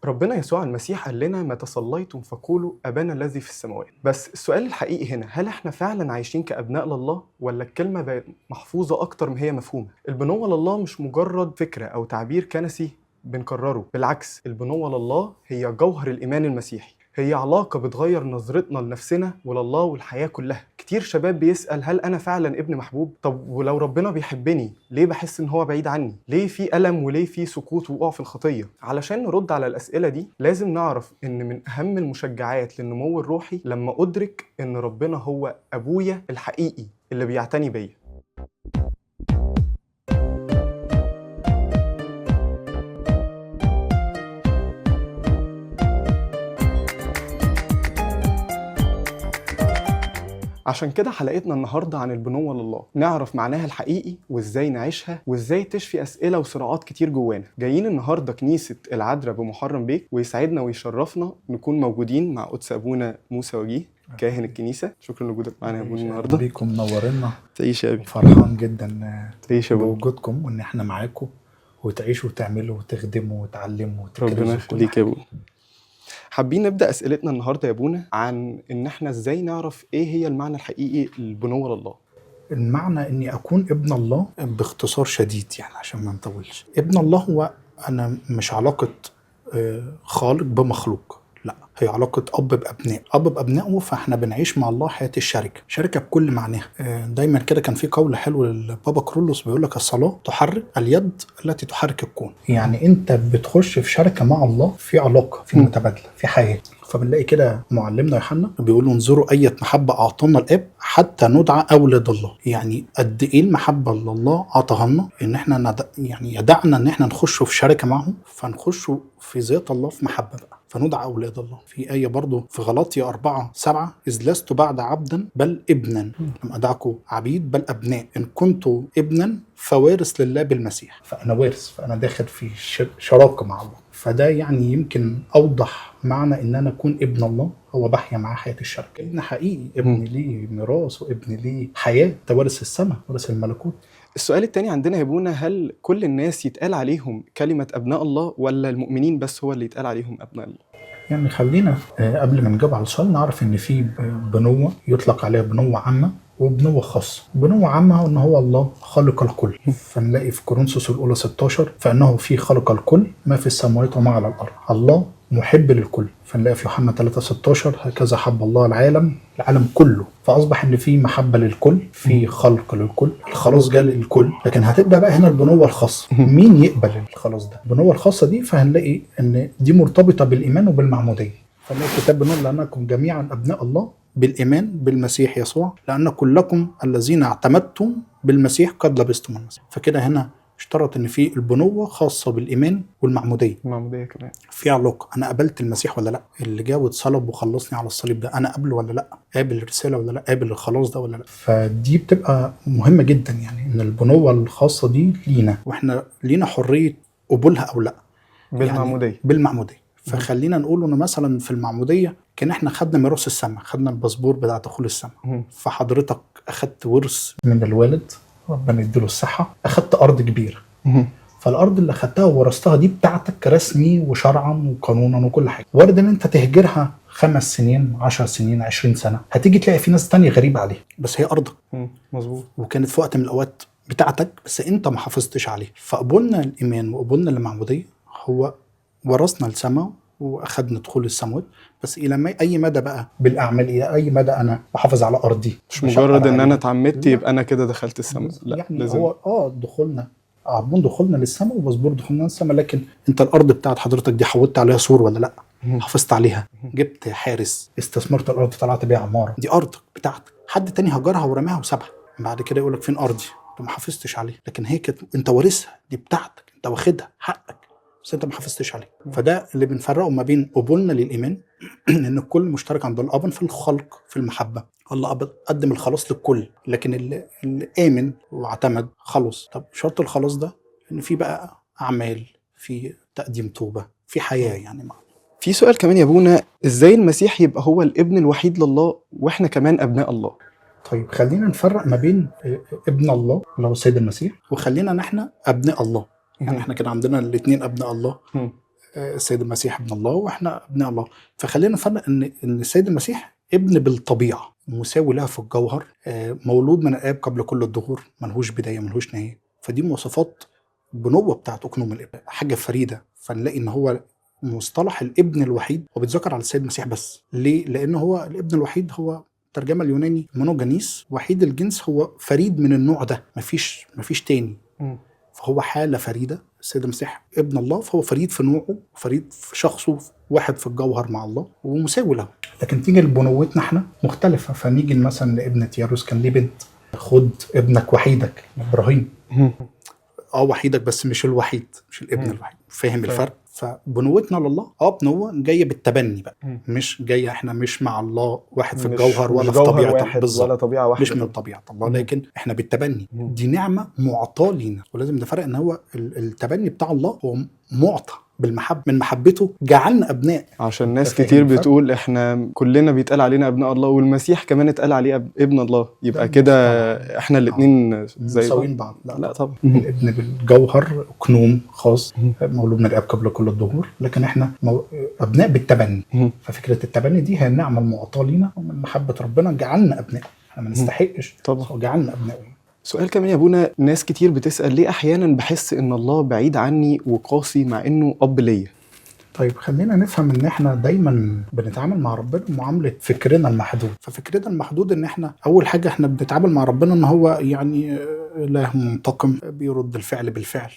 ربنا يسوع المسيح قال لنا متى صليتم فقولوا أبانا الذي في السماوات. بس السؤال الحقيقي هنا، هل احنا فعلا عايشين كأبناء لله ولا الكلمة بقت محفوظة أكتر ما هي مفهومة؟ البنوة لله مش مجرد فكرة أو تعبير كنسي بنكرره، بالعكس البنوة لله هي جوهر الإيمان المسيحي، هي علاقة بتغير نظرتنا لنفسنا ولله والحياة كلها. كتير شباب بيسأل هل أنا فعلا ابن محبوب؟ طب ولو ربنا بيحبني ليه بحس إن هو بعيد عني؟ ليه في ألم وليه في سقوط ووقوع في الخطية؟ علشان نرد على الأسئلة دي لازم نعرف إن من أهم المشجعات للنمو الروحي لما أدرك إن ربنا هو أبويا الحقيقي اللي بيعتني بيا. عشان كده حلقتنا النهاردة عن البنوة لله، نعرف معناها الحقيقي وازاي نعيشها وازاي تشفي أسئلة وصراعات كتير جوانا. جايين النهاردة كنيسة العذراء بمحرم بيك، ويسعدنا ويشرفنا نكون موجودين مع قدس أبونا موسى وجيه كاهن الكنيسة. شكرا لوجودك معانا يا ابونا النهاردة. بيكم منورنا. تعيش يا أبي. فرحان جدا تعيش يا أبو. بوجودكم وإن احنا معاكم وتعيشوا وتعملوا وتخدموا وتعلموا ربنا يخليك يا أبو. حابين نبدأ أسئلتنا النهاردة يا أبونا عن إن إحنا إزاي نعرف إيه هي المعنى الحقيقي للبنوة لله. المعنى إني أكون ابن الله باختصار شديد، يعني عشان ما نطولش. ابن الله هو أنا مش علاقة خالق بمخلوق، لا، هي علاقة أب بأبناء، أب بأبنائه. فإحنا بنعيش مع الله حياة الشركة، شركة بكل معناها. دايما كده كان في قول حلو للبابا كرولوس بيقول لك الصلاة تحرك اليد التي تحرك الكون. يعني أنت بتخش في شركة مع الله، في علاقة، في متبادلة، في حياة. فبنلاقي كده معلمنا يوحنا بيقولوا انظروا أية محبة أعطانا الآب حتى ندعى أولاد الله. يعني قد إيه المحبة اللي الله عطاها لنا، إن إحنا يعني يدعنا إن إحنا نخش في شركة معه، فنخش في ذات الله في محبة بقى، فندعى أولاد الله. في آية برضو في غلاطيا 4:7 إذ لست بعد عبدا بل ابنا، لم أدعكم عبيد بل أبناء، إن كنت ابنا فوارث لله بالمسيح. فأنا وارث، فأنا داخل في شراكة مع الله. فده يعني يمكن أوضح معنى إن أنا أكون ابن الله، هو بحيا معاه حياة الشركة. ابن حقيقي، ابن ليه ميراث وابن ليه حياة، توارث السماء، ورث الملكوت. السؤال التاني عندنا يا ابونا، هل كل الناس يتقال عليهم كلمة أبناء الله ولا المؤمنين بس هو اللي يتقال عليهم أبناء الله؟ يعني خلينا قبل ما نجاوب على السؤال نعرف ان في بنوة يطلق عليها بنوة عامة وبنوة خاصة. بنوة عامة ان هو الله خالق الكل، فنلاقي في كورنثوس الأولى 16 فإنه في خلق الكل ما في السماوات وما على الأرض. الله محب للكل، فنلاقي في يوحنا 3:16 هكذا حب الله العالم كله. فأصبح ان في محبة للكل، في خلق للكل، الخلاص جاء للكل. لكن هتبدأ بقى هنا البنوة الخاصة، مين يقبل الخلاص ده؟ البنوة الخاصة دي فهنلاقي ان دي مرتبطة بالإيمان وبالمعمودية. فنلاقي الكتاب بنقول لأنكم جميعا أبناء الله بالإيمان بالمسيح يسوع، لأن كلكم الذين اعتمدتم بالمسيح قد لبستم المسيح. فكده هنا اشترط ان في البنوة خاصة بالإيمان والمعمودية. المعمودية كمان في علاقة، أنا قبلت المسيح ولا لأ؟ اللي جاء واتصلب وخلصني على الصليب ده أنا قبله ولا لأ؟ قابل الرسالة ولا لأ؟ قابل الخلاص ده ولا لأ؟ فدي بتبقى مهمة جدا، يعني إن البنوة الخاصة دي لينا، وإحنا لينا حرية قبولها أو لأ بالمعمودية. يعني بالمعمودية. فخلينا نقول إنه مثلا في المعمودية كان إحنا خدنا ميراث السماء، خدنا الباسبور بتاع دخول السماء. فحضرتك أخدت ورث من الوالد، ربنا يديله الصحة، أخدت أرض كبيرة. فالارض اللي خدتها وورثتها دي بتاعتك رسمي وشرعا وقانونا وكل حاجه. وارد ان انت تهجرها 5 سنين 10 سنين 20 سنه، هتيجي تلاقي في ناس تانية غريبه عليها، بس هي ارضك. مظبوط. وكانت في وقت من الاوقات بتاعتك بس انت ما حافظتش عليها. فقبولنا الايمان وقبولنا المعموديه هو ورثنا السماء واخدنا دخول السماوات. بس الى اي مدى بقى بالاعمال، الى اي مدى انا بحافظ على ارضي؟ مش مجرد ان انا اتعمدت يبقى انا كده دخلت السماء، لا يعني لازم. هو دخولنا عبون دخولنا للسماء وباسبور دخولنا للسماء، لكن انت الارض بتاعت حضرتك دي حولت عليها سور ولا لا؟ حافظت عليها، جبت حارس، استثمرت الارض، طلعت بيها عماره، دي ارضك بتاعتك. حد تاني هجرها ورماها وسابها، بعد كده يقولك فين ارضي؟ انت ما حافظتش عليها. لكن هي كانت انت وارثها، دي بتاعتك، انت واخدها حقك، بس انت ما حافظتش عليها. فده اللي بنفرقه ما بين قبولنا للايمان ان الكل مشترك عند الاب في الخلق في المحبه. الله قدم الخلاص للكل، لكن اللي آمن واعتمد خلص. طب شرط الخلاص ده ان في بقى اعمال، في تقديم توبه، في حياه يعني معه. في سؤال كمان يا ابونا، ازاي المسيح يبقى هو الابن الوحيد لله واحنا كمان ابناء الله؟ طيب خلينا نفرق ما بين ابن الله اللي هو السيد المسيح، وخلينا نحن ابناء الله. يعني احنا كده عندنا الاثنين ابناء الله. السيد المسيح ابن الله واحنا ابناء الله. فخلينا نفرق ان السيد المسيح ابن بالطبيعه، مساوي لها في الجوهر، مولود من الاب قبل كل الدهور، ملهوش بدايه ملهوش نهايه. فدي مواصفات البنوه بتاعت اكنوم الابن، حاجه فريده. فنلاقي ان هو مصطلح الابن الوحيد هو بيتذكر على السيد المسيح بس. ليه؟ لان هو الابن الوحيد، هو الترجمه اليوناني مونوجانيس، وحيد الجنس، هو فريد من النوع ده، مفيش تاني. فهو حاله فريده. السيد المسيح ابن الله، فهو فريد في نوعه، فريد في شخصه، واحد في الجوهر مع الله ومساوي له. لكن تيجي لبنوتنا احنا مختلفه. فنيجي مثلا لابنة ياروس، كان ليه بنت، خد ابنك وحيدك ابراهيم. وحيدك بس مش الوحيد، مش الابن الوحيد. فاهم الفرق؟ فبنوتنا لله بنوة جايه بالتبني بقى، مش جايه احنا مش مع الله واحد في الجوهر ولا في طبيعه ولا طبيعه واحده، مش من طبيعه الله، لكن احنا بالتبني. دي نعمه معطاه لينا، ولازم نفرق ان هو التبني بتاع الله هو معطى بالمحبه، من محبته جعلنا ابناء. عشان ناس كتير بتقول احنا كلنا بيتقال علينا ابناء الله، والمسيح كمان اتقال عليه ابن الله، يبقى كده احنا الاثنين زي مساويين بعض. لا طبعا. الابن بالجوهر كنوم خاص، مولود من الاب قبل كل الدهور، لكن احنا ابناء بالتبني. ففكره التبني دي هي النعمه المعطاه لينا ومن محبه ربنا، جعلنا ابناء. احنا ما نستحقش طبعا، جعلنا ابناء. سؤال كمان يا ابونا، ناس كتير بتسأل ليه احيانا بحس ان الله بعيد عني وقاسي مع انه اب ليا؟ طيب خلينا نفهم ان احنا دايما بنتعامل مع ربنا معامله فكرنا المحدود. ففكرنا المحدود ان احنا اول حاجه احنا بنتعامل مع ربنا ان هو يعني اله منتقم، بيرد الفعل بالفعل.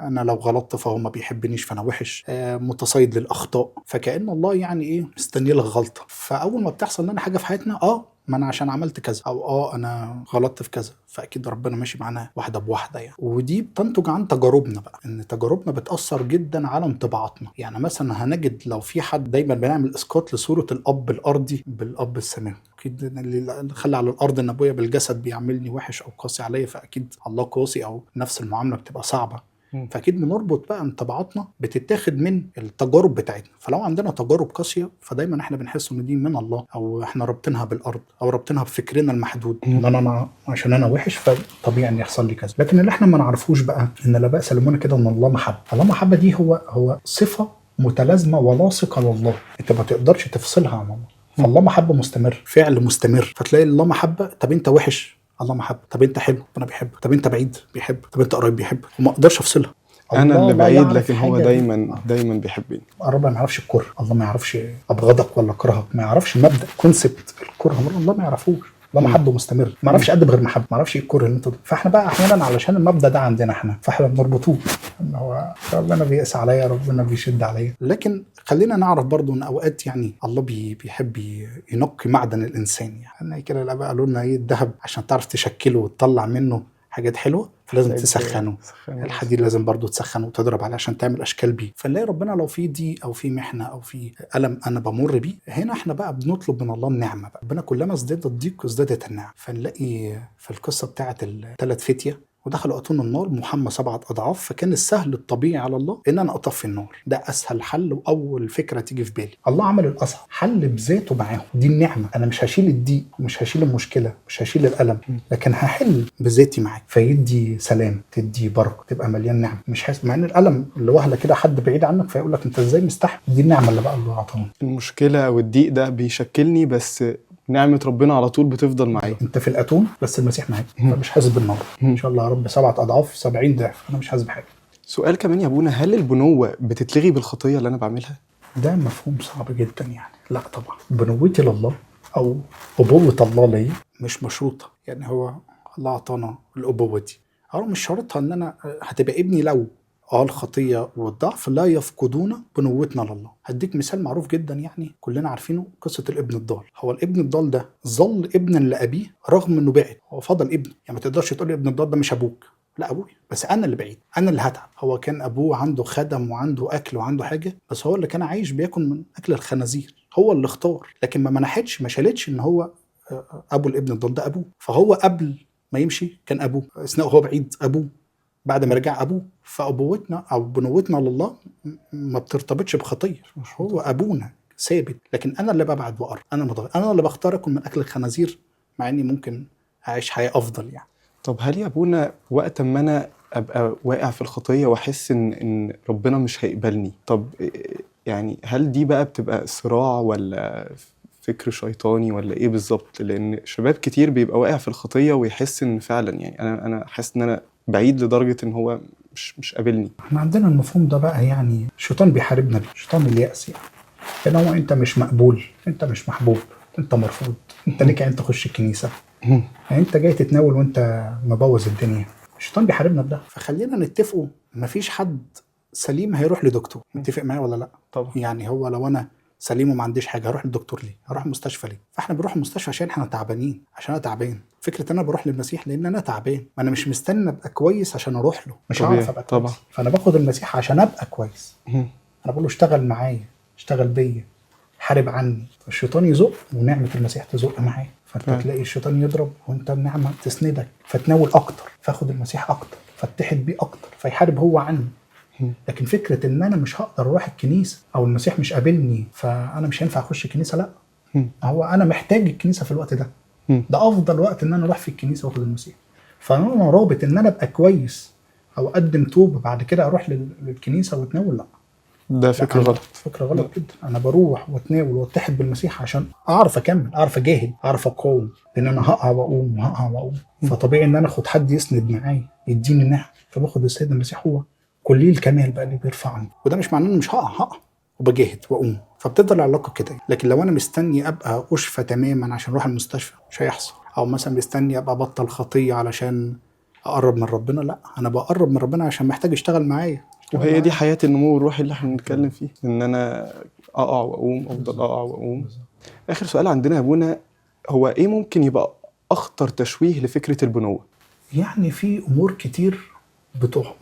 انا لو غلطت فهو ما بيحبنيش فانا وحش، متصيد للاخطاء. فكأن الله يعني ايه، مستني لك غلطه. فاول ما بتحصل لنا حاجه في حياتنا، ما انا عشان عملت كذا، او انا غلطت في كذا، فاكيد ربنا ماشي معانا واحده بواحده يعني. ودي بتنتج عن تجاربنا بقى، ان تجاربنا بتاثر جدا على انطباعاتنا. يعني مثلا هنجد لو في حد دايما بنعمل اسقاط لصوره الاب الارضي بالاب السماوي، اكيد اللي خلى على الارض ان ابويا بالجسد بيعملني وحش او قاسي عليا، فاكيد الله قاسي، او نفس المعامله بتبقى صعبه. فاكيد بنربط بقى انطباعاتنا بتتاخد من التجارب بتاعتنا. فلو عندنا تجارب قاسيه فدايما احنا بنحس ان دي من الله، او احنا رابطينها بالارض، او رابطينها بفكرنا المحدود، ان انا عشان انا وحش فطبيعي ان يحصل لي كذا. لكن اللي احنا ما نعرفوش بقى ان لا باس لمنا كده ان الله محبه. الله محبه دي هو صفه متلازمه ولاصقه لله، انت ما تقدرش تفصلها عن الله. فالله محبه مستمر، فعل مستمر. فتلاقي الله محبه، طب انت وحش الله محبه، طب انت حلو انا بحبك، طب انت بعيد بيحب، طب انت قريب بيحب، وما اقدرش افصلها. انا اللي بعيد لكن هو دايما بيحبني. ربنا ما يعرفش الكره، الله ما يعرفش ابغضك ولا اكرهك، ما يعرفش مبدا كونسبت الكره، الله ما يعرفوش. الله محبه مستمر، ما يعرفش يقدم غير محبه، ما يعرفش ايه الكره اللي انت. فاحنا بقى احيانا علشان المبدا ده عندنا احنا، فاحنا بنربطوه ان هو ربنا بيقس عليا، ربنا بيشد عليا. لكن خلينا نعرف برضو ان اوقات يعني الله بيحب ينقي معدن الانسان. يعني كده الاباء قالوا لنا ايه، الذهب عشان تعرف تشكله وتطلع منه حاجات حلوه فلازم تسخنه. الحديد لازم برضو تسخنه وتضرب عليه عشان تعمل اشكال بيه. فنلاقي ربنا لو في ضيق او في محنه او في الم انا بمر بيه، هنا احنا بقى بنطلب من الله النعمه بقى. ربنا كلما ازداد الضيق ازدادت النعمه. فنلاقي في القصه بتاعه الثلاث فتيه ودخلوا اتون النار محمى 7 أضعاف، فكان السهل الطبيعي على الله ان انا اطفي النار. ده اسهل حل واول فكره تيجي في بالي. الله عمل الاصعب، حل بذاته معاهم. دي النعمه، انا مش هشيل الضيق، مش هشيل المشكله، مش هشيل الالم، لكن هحل بذاتي معاك. فيدي سلام، تدي بركه، تبقى مليان نعمه. مش حاسس مع ان الالم اللي وهله كده حد بعيد عنك فيقول لك انت ازاي مستحمل. دي النعمه اللي بقى الله عطاها. المشكله او الضيق ده بيشكلني، بس نعمة ربنا على طول بتفضل معايا. انت في الاتون بس المسيح معاك، فمش حاسس بالنار. ان شاء الله يا رب 7 أضعاف 70 ضعف انا مش حاسس بحاجه. سؤال كمان يا ابونا، هل البنوة بتتلغي بالخطية اللي انا بعملها؟ ده مفهوم صعب جدا يعني. لا طبعا، بنوتي لله او ابوه الله لي مش مشروطه. يعني هو الله اعطانا الابوه دي، هو مش شرطها ان انا هتبقى ابني لو الخطيه والضعف لا يفقدون بنوتنا لله. هديك مثال معروف جدا يعني كلنا عارفينه، قصه الابن الضال. هو الابن الضال ده ظل ابنا لابيه رغم انه بعد، هو فضل ابن. يعني ما تقدرش تقول ابن الضال ده مش ابوك، لا ابوي، بس انا اللي بعيد، انا اللي هتعب. هو كان ابوه عنده خدم وعنده اكل وعنده حاجه، بس هو اللي كان عايش بياكل من اكل الخنازير. هو اللي اختار، لكن ما منحتش ما شالتش ان هو ابو الابن الضال ده ابوه. فهو قبل ما يمشي كان ابوه، اثناء هو بعيد ابوه، بعد ما رجع ابوه. فابوتنا او بنوتنا لله ما بترتبطش بخطيه، هو ابونا ثابت. لكن انا اللي ببعد وقرب، انا اللي بختار اكل من اكل الخنازير مع اني ممكن اعيش حياه افضل يعني. طب هل يا ابونا وقت ما انا ابقى واقع في الخطيه واحس ان ربنا مش هيقبلني، طب يعني هل دي بقى بتبقى صراع ولا فكر شيطاني ولا ايه بالظبط؟ لان شباب كتير بيبقى واقع في الخطيه ويحس ان فعلا يعني انا حاسس ان انا بعيد لدرجه ان هو مش قابلني. احنا عندنا المفهوم ده بقى، يعني الشيطان بيحاربنا بيه، شيطان اليأس يعني. لان هو انت مش مقبول، انت مش محبوب، انت مرفوض، انت ليك انت تخش الكنيسه، يعني انت جاي تتناول وانت مبوظ الدنيا. الشيطان بيحاربنا بده. فخلينا نتفقوا مفيش حد سليم هيروح لدكتور. متفق معايا ولا لا؟ طبعا. يعني هو لو انا سليم وما عنديش حاجه هروح للدكتور ليه؟ هروح المستشفى ليه؟ فاحنا بنروح المستشفى عشان احنا تعبانين، عشان انا تعبان. فكره انا بروح للمسيح لان انا تعبان، ما انا مش مستني ابقى كويس عشان اروح له، مش طبيعي. هعرف ابقى طبعا. كويس. فانا باخد المسيح عشان ابقى كويس. انا بقول له اشتغل معايا، اشتغل بيا، حارب عني. فالشيطان يزق ونعمه المسيح تزق معايا، فانت تلاقي الشيطان يضرب وانت النعمه تسندك، فتناول اكتر، فاخد المسيح اكتر، فاتحد بيه اكتر، فيحارب هو عني. لكن فكره ان انا مش هقدر اروح الكنيسه او المسيح مش قابلني فانا مش هينفع اخش الكنيسه، لا. هو انا محتاج الكنيسه في الوقت ده. ده افضل وقت ان انا اروح في الكنيسه واخد المسيح. فانا رابط ان انا ابقى كويس او اقدم توبه بعد كده اروح للكنيسه واتناول، لا. ده فكر غلط. فكره غلط جدا. انا بروح واتناول واتحد بالمسيح عشان اعرف اكمل، اعرف اجاهد، اعرف اقاوم، لان انا هقع واقوم هقع واقوم. فطبيعي ان انا اخد حد يسند معايا يديني النعم. فباخد السيد المسيح هو كلي الكمال بقى اللي بيرفعني. وده مش معناه اني مش هقع وبجاهد واقوم. فبتفضل العلاقه كده. لكن لو انا مستني ابقى اشفى تماما عشان اروح المستشفى مش هيحصل. او مثلا مستني ابقى بطل خطيه علشان اقرب من ربنا، لا. انا بقرب من ربنا عشان محتاج يشتغل معايا. وهي دي حياة النمو الروحي اللي احنا بنتكلم فيه، ان انا اقع واقوم، افضل اقع واقوم. اخر سؤال عندنا يا ابونا، هو ايه ممكن يبقى اخطر تشويه لفكرة البنوة؟ يعني في امور كتير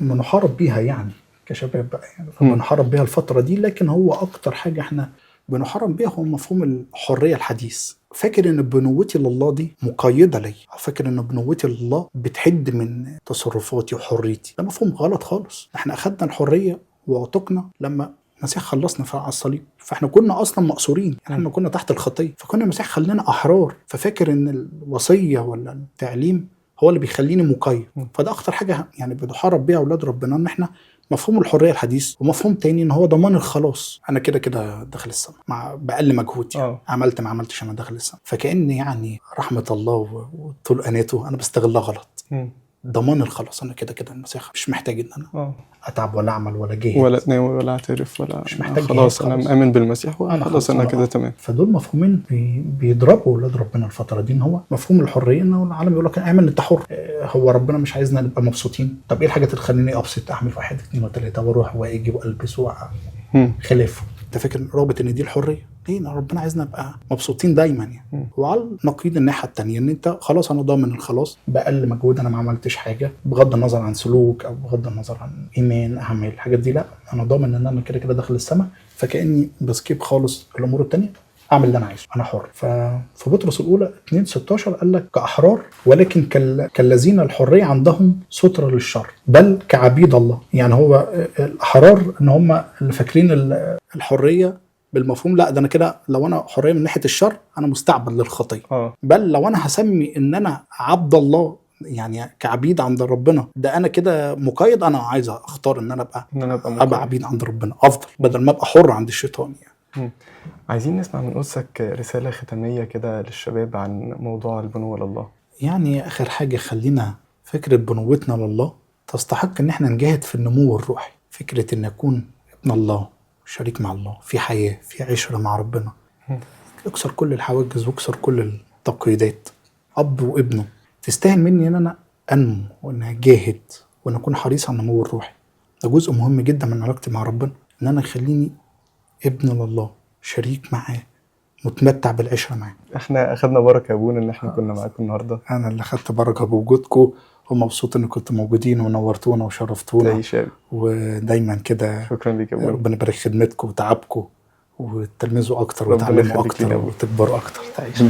بنحارب بيها يعني كشباب بقى، يعني فبنحارب بيها الفترة دي. لكن هو اكتر حاجة احنا بنحارب بيها هو مفهوم الحرية الحديث. فاكر ان بنوتي لله دي مقيدة لي، فاكر ان بنوتي لله بتحد من تصرفاتي وحريتي. ده مفهوم غلط خالص. احنا اخدنا الحرية وعتقنا لما المسيح خلصنا على الصليب. فاحنا كنا اصلا مقصورين، احنا كنا تحت الخطية، فكنا المسيح خلينا احرار. ففاكر ان الوصية ولا التعليم هو اللي بيخليني مقيد. فده اخطر حاجة يعني بنحارب بيها اولاد ربنا، ان احنا مفهوم الحريه الحديث. ومفهوم تاني ان هو ضمان الخلاص. انا كده كده داخل السماء مع باقل مجهود يعني. عملت ما عملتش انا داخل السماء. فكأن يعني رحمه الله وطول اناته انا بستغلها غلط. ضمان الخلاص. انا كده كده المسيح مش محتاج ان انا اتعب ولا اعمل ولا جاهد ولا اتناول ولا اعترف ولا مش محتاج. خلاص انا مؤمن بالمسيح وخلاص انا كده تمام. فدول مفهومين بيضربوا اولاد ربنا الفتره دي. ان هو مفهوم الحريه، انه العالم يقول لك اعمل انت حر. هو ربنا مش عايزنا نبقى مبسوطين؟ طب ايه الحاجات اللي تخليني ابسط؟ اعمل 1 2 3 واروح واجي والبس خلافه. انت فاكر رابط ان دي الحريه؟ ليه؟ ربنا عايزنا نبقى مبسوطين دايما يعني. وعلى نقيض الناحيه الثانيه ان انت خلاص انا ضامن الخلاص باقل مجهود، انا ما عملتش حاجه بغض النظر عن سلوك او بغض النظر عن ايمان اعمل الحاجات دي، لا. انا ضامن ان انا كده كده داخل السماء. فكاني بسكيب خالص الامور الثانيه، اعمل اللي انا عايزه، انا حر. ففي بطرس الاولى 2:16 قال لك كاحرار ولكن كالذين الحريه عندهم ستر للشر بل كعبيد الله. يعني هو الاحرار ان هم اللي فاكرين الحريه بالمفهوم، لا ده انا كده لو انا حريه من ناحيه الشر انا مستعبد للخطيه. بل لو انا هسمي ان انا عبد الله يعني كعبيد عند ربنا، ده انا كده مقيد. انا عايز اختار ان انا ابقى عبيد عند ربنا افضل بدل ما ابقى حر عند الشيطان يعني. عايزين نسمع من قدسك رساله ختاميه كده للشباب عن موضوع البنوه لله. يعني اخر حاجه، خلينا فكره بنوتنا لله تستحق ان احنا نجاهد في النمو الروحي. فكره ان اكون ابن الله، شريك مع الله في حياه، في عشره مع ربنا، اكسر كل الحواجز واكسر كل التقييدات. اب وابنه تستاهل مني ان انا انمو وان اجاهد وان اكون حريص على النمو الروحي. ده جزء مهم جدا من علاقتي مع ربنا، ان انا اخليني ابن لله، شريك معاه، متمتع بالعشره معاه. احنا اخدنا بركه يا ابونا ان احنا كنا معاكم النهارده. انا اللي اخدت بركه بوجودكم، ومبسوط ان كنتوا موجودين ونورتونا وشرفتونا. ودايما كده شكرا ليك يا ابونا. ربنا يبارك خدمتكم وتعبكم وتلمذوا اكتر وتعلموا اكتر وتكبروا اكتر. تعيش.